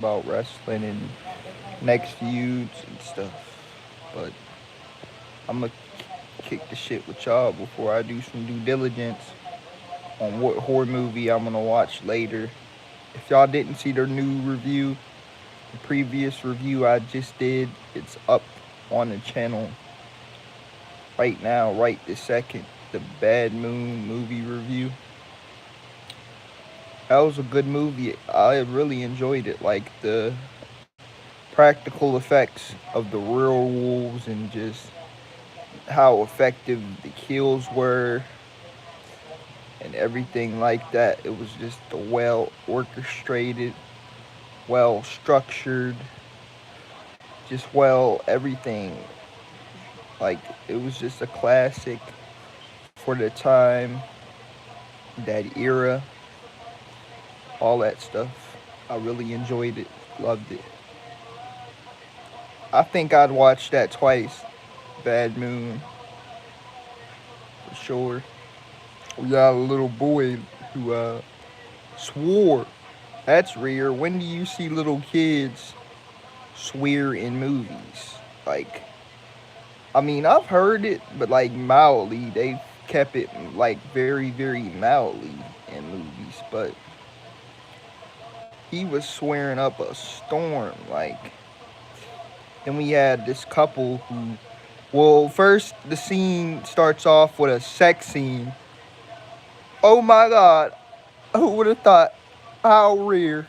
about wrestling and next feuds and stuff. But I'm gonna kick the shit with y'all before I do some due diligence on what horror movie I'm gonna watch later. If y'all didn't see the new review, the previous review I just did, it's up on the channel right now, right this second. The Bad Moon movie review. That was a good movie. I really enjoyed it. Like the practical effects of the real wolves and just how effective the kills were and everything like that. It was just a well orchestrated, well structured, just well everything. Like it was just a classic for the time, that era, all that stuff. I really enjoyed it, loved it. I think I'd watch that twice. Bad Moon, for sure. We got a little boy who swore. That's rare. When do you see little kids swear in movies? Like, I mean, I've heard it, but like mildly. They've kept it like very, very mildly in movies. But he was swearing up a storm. Like, then we had this couple who, well, first the scene starts off with a sex scene. Oh my god, who would have thought? How rare.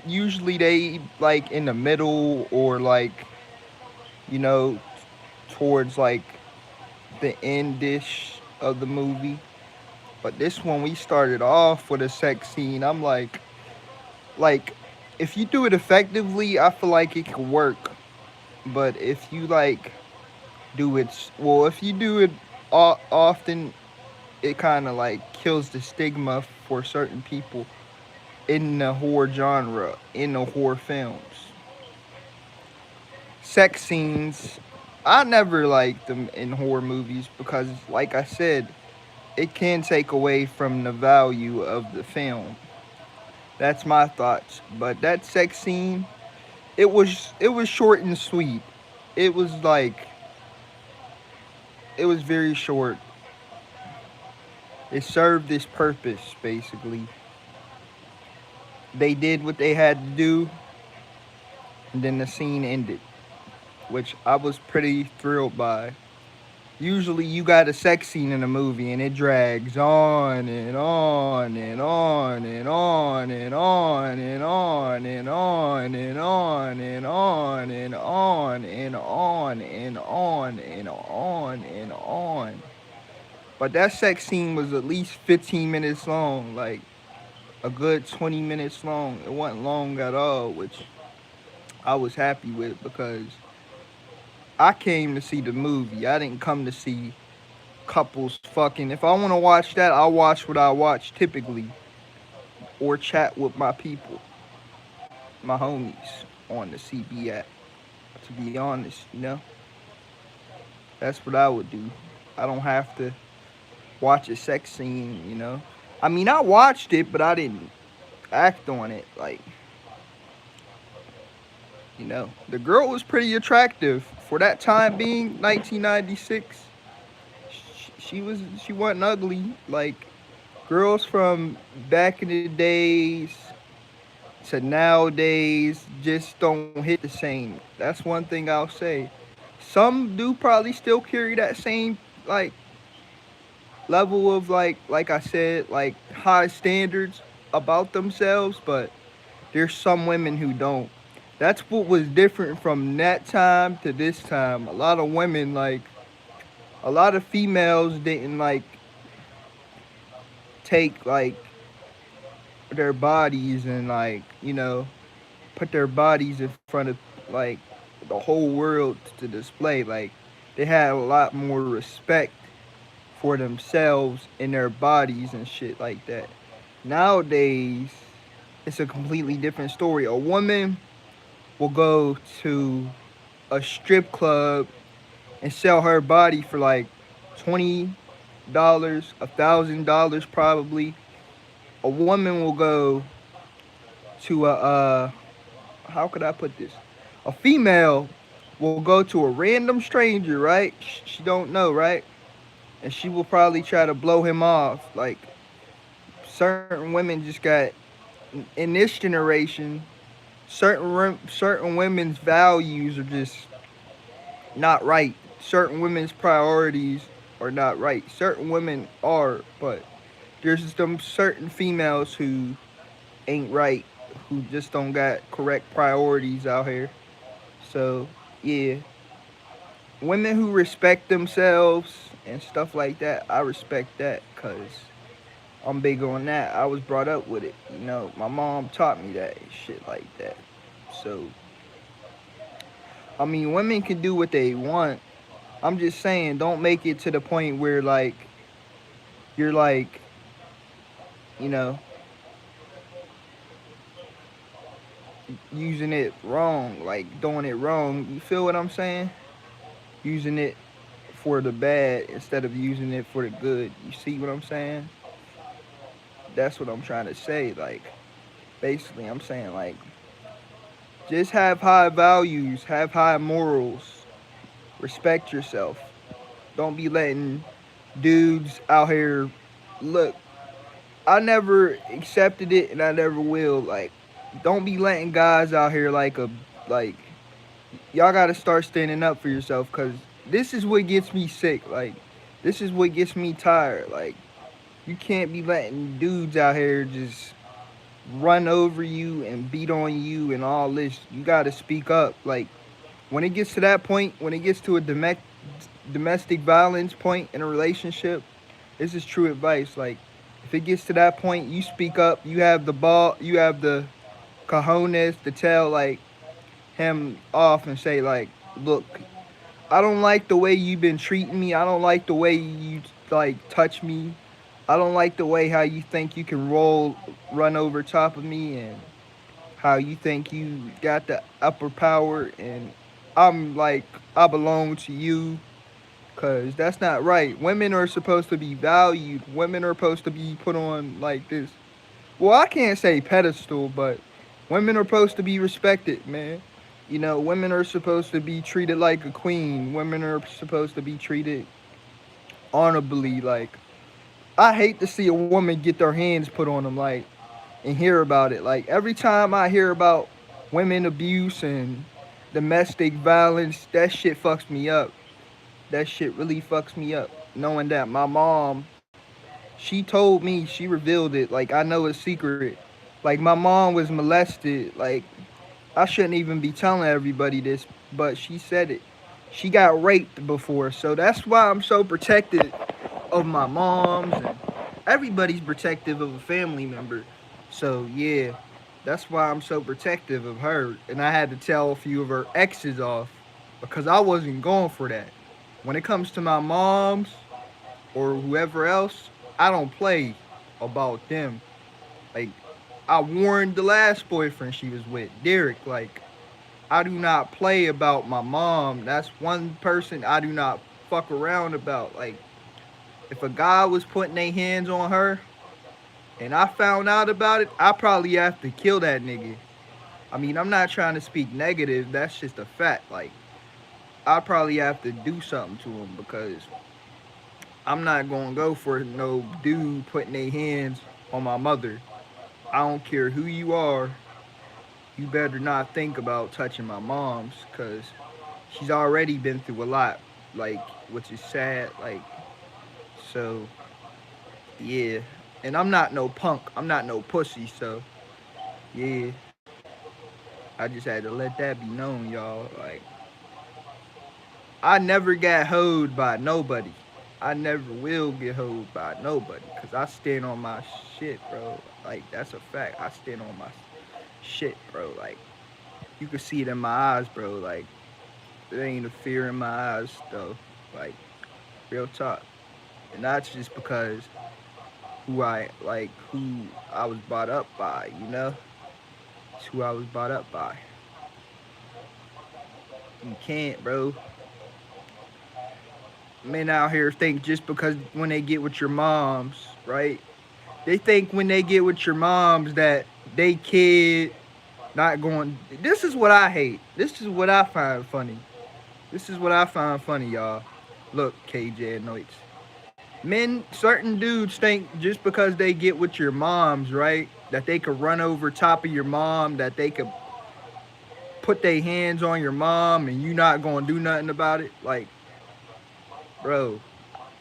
Usually they like in the middle or like, you know, towards like the end dish of the movie. But this one we started off with a sex scene. I'm like if you do it effectively, I feel like it could work. But if you like do it well, if you do it often, it kind of like kills the stigma for certain people in the horror genre, in the horror films. Sex scenes, I never liked them in horror movies because, like I said, it can take away from the value of the film. That's my thoughts. But that sex scene, it was short and sweet. It was like it was very short. It served its purpose basically. They did what they had to do, and then the scene ended, which I was pretty thrilled by. Usually you got a sex scene in a movie and it drags on and on and on and on and on and on and on and on and on and on and on and on and on and on. But that sex scene was at least 15 minutes long, like a good 20 minutes long. It wasn't long at all, which I was happy with because I came to see the movie. I didn't come to see couples fucking. If I want to watch that, I'll watch what I watch typically or chat with my people, my homies on the CB app. To be honest, that's what I would do. I don't have to watch a sex scene. I mean, I watched it, but I didn't act on it. Like, the girl was pretty attractive for that time being 1996. She wasn't ugly. Like girls from back in the days to nowadays just don't hit the same. That's one thing I'll say. Some do probably still carry that same like level of like I said, like high standards about themselves, but there's some women who don't. That's what was different from that time to this time. A lot of women like a lot of females didn't like take like their bodies and like put their bodies in front of like the whole world to display. Like they had a lot more respect for themselves and their bodies and shit like that. Nowadays it's a completely different story. A woman will go to a strip club and sell her body for like $20, $1,000 probably. A woman will go to a how could I put this? A female will go to a random stranger, right? She don't know, right? And she will probably try to blow him off. Like certain women just got in this generation, certain women's values are just not right. Certain women's priorities are not right. Certain women are, but there's some certain females who ain't right, who just don't got correct priorities out here. So yeah, women who respect themselves and stuff like that, I respect that because I'm big on that. I was brought up with it. You know, my mom taught me that shit like that. So I mean, women can do what they want. I'm just saying, don't make it to the point where like you're like, you know, using it wrong, like doing it wrong. You feel what I'm saying? Using it for the bad instead of using it for the good. You see what I'm saying? That's what I'm trying to say. Like, basically, I'm saying, like, just have high values, have high morals, respect yourself. Don't be letting dudes out here look. I never accepted it and I never will. Like, don't be letting guys out here like y'all gotta start standing up for yourself because this is what gets me sick. Like, this is what gets me tired. Like, you can't be letting dudes out here just run over you and beat on you and all this. You gotta speak up. Like, when it gets to that point, when it gets to a domestic violence point in a relationship, this is true advice. Like, if it gets to that point, you speak up. You have the ball. You have the cojones to tell like him off and say like, look, I don't like the way you've been treating me. I don't like the way you like touch me. I don't like the way how you think you can run over top of me, and how you think you got the upper power, and I'm like I belong to you, cause that's not right. Women are supposed to be valued. Women are supposed to be put on like this. Well, I can't say pedestal, but women are supposed to be respected, man. You know, women are supposed to be treated like a queen. Women are supposed to be treated honorably. Like, I hate to see a woman get their hands put on them, like, and hear about it. Like, every time I hear about women abuse and domestic violence, that shit fucks me up. That shit really fucks me up. Knowing that my mom, she told me, she revealed it. Like, I know it's secret. Like, my mom was molested. Like, I shouldn't even be telling everybody this, but she said it. She got raped before, so that's why I'm so protected of my moms, and everybody's protective of a family member. So yeah, that's why I'm so protective of her. And I had to tell a few of her exes off because I wasn't going for that. When it comes to my moms or whoever else, I don't play about them. Like, I warned the last boyfriend she was with, Derek, like, I do not play about my mom. That's one person I do not fuck around about. Like, if a guy was putting their hands on her and I found out about it, I probably have to kill that nigga. I mean, I'm not trying to speak negative. That's just a fact. Like, I probably have to do something to him because I'm not gonna go for no dude putting their hands on my mother. I don't care who you are. You better not think about touching my mom's because she's already been through a lot. Like, which is sad. Like, so yeah. And I'm not no punk. I'm not no pussy. So yeah, I just had to let that be known, y'all. Like, I never got hoed by nobody. I never will get hoed by nobody because I stand on my shit, bro. Like, that's a fact. I stand on my shit, bro. Like, you can see it in my eyes, bro. Like, there ain't a fear in my eyes, though. Like, real talk. And that's just because who I was brought up by, you know? It's who I was brought up by. You can't, bro. Men out here think just because when they get with your moms, right? They think when they get with your moms that they kid Not going. This is what I hate. This is what I find funny. This is what I find funny, y'all. Look, KJ and Noits. Men, certain dudes think just because they get with your moms, right, that they could run over top of your mom, that they could put their hands on your mom and you not gonna do nothing about it. Like, bro,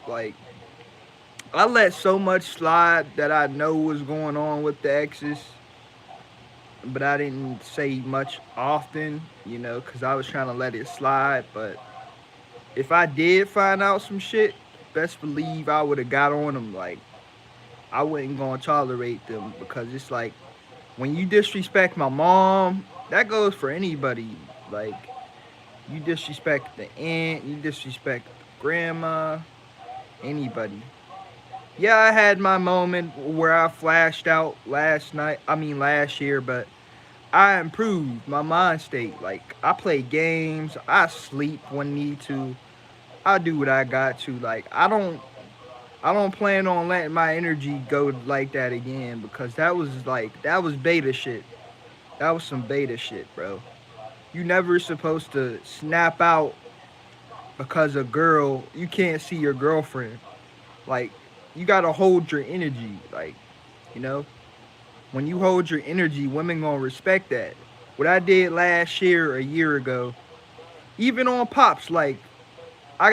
like I let so much slide that I know was going on with the exes, but I didn't say much often, you know, because I was trying to let it slide. But if I did find out some shit, best believe I would have got on them. Like, I wasn't gonna tolerate them because it's like when you disrespect my mom, that goes for anybody. Like, you disrespect the aunt, you disrespect grandma, anybody. Yeah, I had my moment where I flashed out last year, but I improved my mind state. Like, I play games, I sleep when need to, I do what I got to. Like, I don't plan on letting my energy go like that again because that was beta shit. That was some beta shit, bro. You never supposed to snap out because a girl you can't see your girlfriend. Like, you gotta hold your energy. Like, you know, when you hold your energy, women gonna respect that. What I did last year, a year ago, even on pops, like I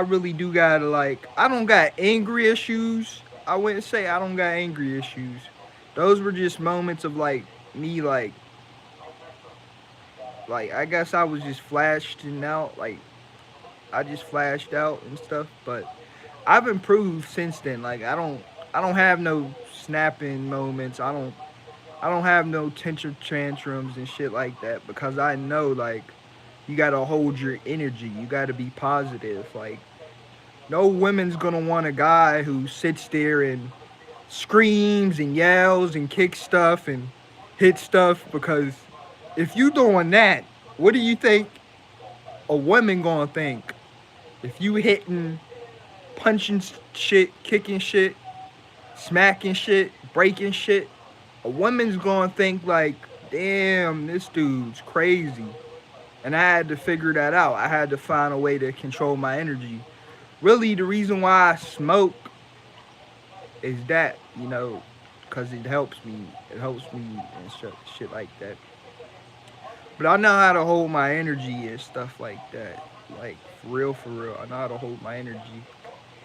really do gotta like, I don't got angry issues. I wouldn't say I don't got angry issues. Those were just moments of like me, like I guess I was just flashing out, like I just flashed out and stuff. But I've improved since then. Like I don't have no snapping moments. I don't have no tension tantrums and shit like that because I know like you gotta hold your energy. You gotta be positive. Like no woman's gonna want a guy who sits there and screams and yells and kicks stuff and hits stuff because if you doing that, what do you think a woman gonna think? If you hitting, punching shit, kicking shit, smacking shit, breaking shit, a woman's gonna think like, damn, this dude's crazy. And I had to figure that out. I had to find a way to control my energy. Really, the reason why I smoke is that, you know, because it helps me. It helps me and shit like that. But I know how to hold my energy and stuff like that. Like, for real. I know how to hold my energy.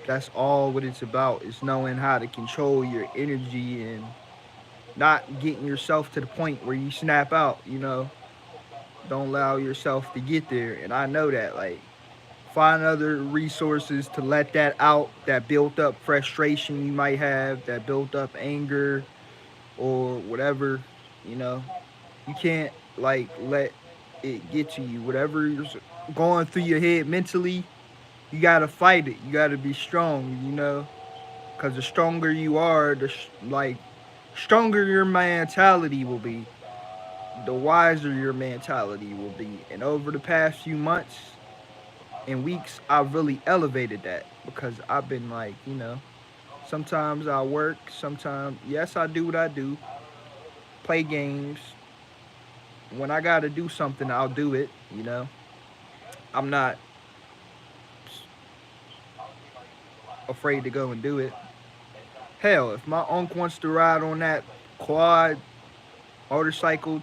That's all what it's about, is knowing how to control your energy and not getting yourself to the point where you snap out, you know. Don't allow yourself to get there. And I know that, like, find other resources to let that out, that built up frustration you might have, that built up anger or whatever, you know. You can't like let it get to you. Whatever's going through your head mentally, you gotta fight it. You gotta be strong, you know, because the stronger you are, like stronger your mentality will be, the wiser your mentality will be. And over the past few months and weeks, I've really elevated that because I've been like, you know, sometimes I work, sometimes yes I do what I do, play games. When I gotta do something, I'll do it. You know, I'm not afraid to go and do it. Hell, if my uncle wants to ride on that quad motorcycle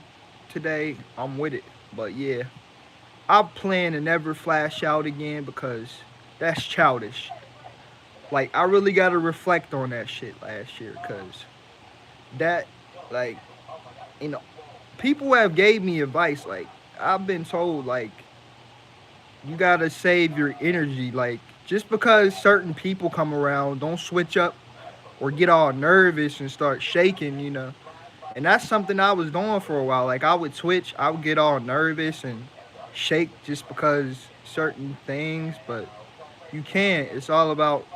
today, I'm with it. But yeah, I plan to never flash out again because that's childish. Like I really gotta reflect on that shit last year because that, like, you know, people have gave me advice. Like I've been told, like you gotta save your energy. Like just because certain people come around, don't switch up or get all nervous and start shaking. You know, and that's something I was doing for a while. Like I would switch, I would get all nervous and shake just because certain things, but you can't. It's all about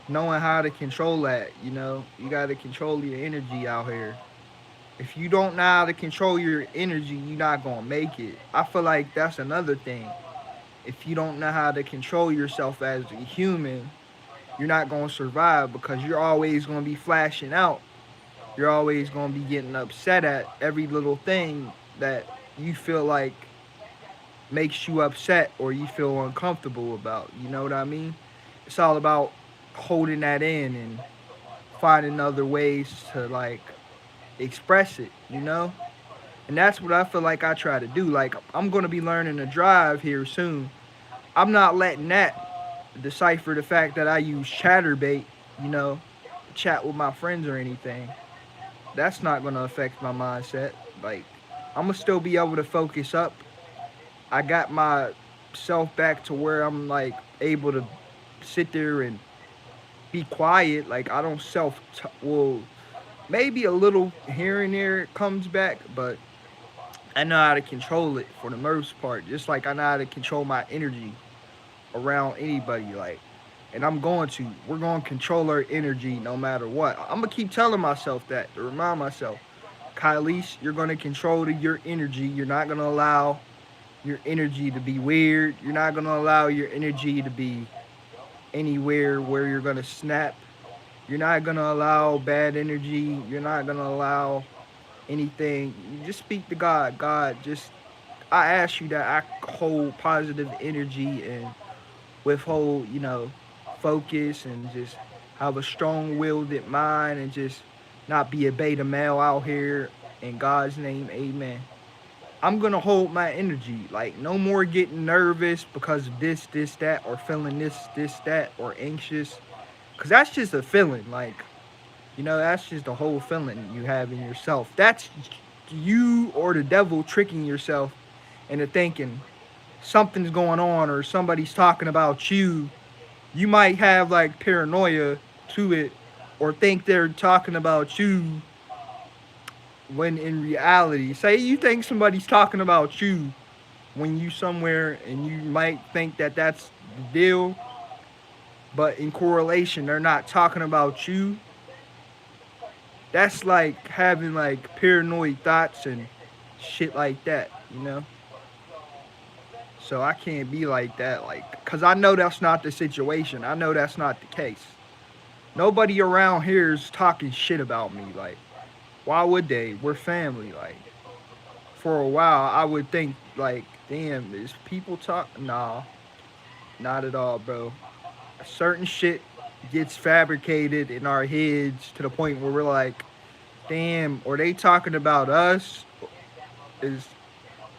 knowing how to control that. You know, you got to control your energy out here. If you don't know how to control your energy, you're not gonna make it. I feel like that's another thing. If you don't know how to control yourself as a human, you're not gonna survive because you're always gonna be flashing out. You're always gonna be getting upset at every little thing. that you feel like makes you upset or you feel uncomfortable about. You know what I mean? It's all about holding that in and finding other ways to like express it, you know? And that's what I feel like I try to do. Like I'm gonna be learning to drive here soon. I'm not letting that decipher the fact that I use chatterbait, you know, to chat with my friends or anything. That's not gonna affect my mindset. Like I'm gonna still be able to focus up. I got myself back to where I'm like able to sit there and be quiet. Like I don't well, maybe a little here and there comes back, but I know how to control it for the most part. Just like I know how to control my energy around anybody. Like, and we're going to control our energy no matter what. I'm gonna keep telling myself that to remind myself, Kylie's, you're gonna control your energy. You're not gonna allow your energy to be weird. You're not gonna allow your energy to be anywhere where you're gonna snap. You're not gonna allow bad energy. You're not gonna allow anything. You just speak to God. God, just I ask you that I hold positive energy and withhold, focus and just have a strong-willed mind and just not be a beta male out here. In God's name, Amen. I'm gonna hold my energy. Like no more getting nervous because of this, that, or feeling this, that, or anxious. Cause that's just a feeling. Like, that's just the whole feeling you have in yourself. That's you or the devil tricking yourself into thinking something's going on or somebody's talking about you. You might have like paranoia to it or think they're talking about you when in reality, say you think somebody's talking about you when you somewhere and you might think that that's the deal, but in correlation they're not talking about you. That's like having like paranoid thoughts and shit like that. So I can't be like that, like, cause I know that's not the situation. I know that's not the case. Nobody around here is talking shit about me. Like, why would they? We're family. Like, for a while, I would think like, damn, is people talk? Nah, not at all, bro. Certain shit gets fabricated in our heads to the point where we're like, damn, are they talking about us? Is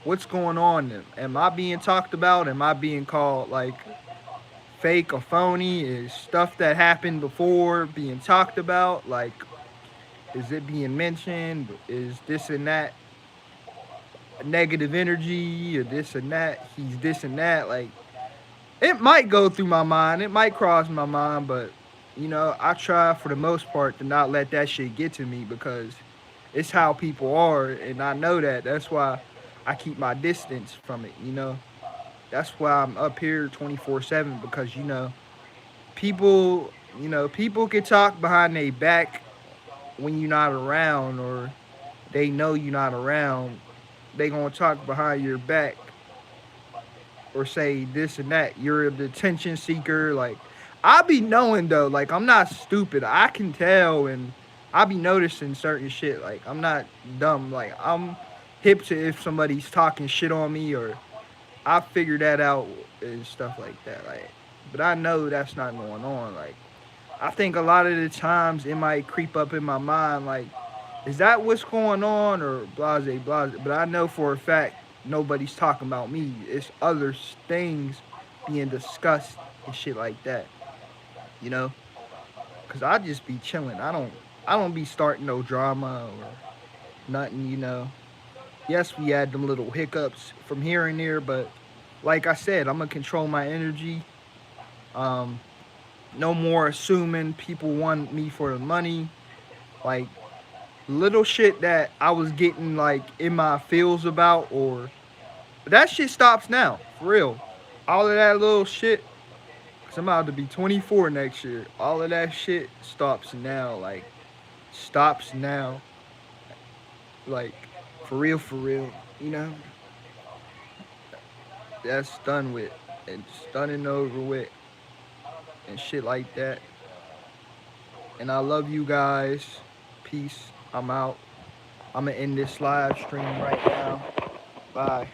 what's going on? Am I being talked about? Am I being called like fake or phony? Is stuff that happened before being talked about? Like, is it being mentioned? Is this and that negative energy or this and that? He's this and that. Like, it might go through my mind. It might cross my mind, but I try for the most part to not let that shit get to me because it's how people are, and I know that. That's why I keep my distance from it. That's why I'm up here 24/7 because people, people can talk behind their back when you're not around, or they know you're not around. They gonna talk behind your back or say this and that. You're the attention seeker. Like, I be knowing though. Like, I'm not stupid. I can tell, and I be noticing certain shit. Like, I'm not dumb. Like, I'm hip to if somebody's talking shit on me, or I figure that out and stuff like that. Like, but I know that's not going on. Like, I think a lot of the times it might creep up in my mind. Like, is that what's going on, or blase blase? But I know for a fact nobody's talking about me. It's other things being discussed and shit like that. You know, cause I just be chilling. I don't be starting no drama or nothing. Yes, we had them little hiccups from here and there, but like I said, I'm gonna control my energy. Um, no more assuming people want me for the money. Like little shit that I was getting like in my feels about, or that shit stops now, for real. All of that little shit, cause I'm about to be 24 next year. All of that shit stops now, like stops now, like for real. You know, that's done with, and it's done and over with, and shit like that. And I love you guys. Peace. I'm out. I'm gonna end this live stream right now. Bye.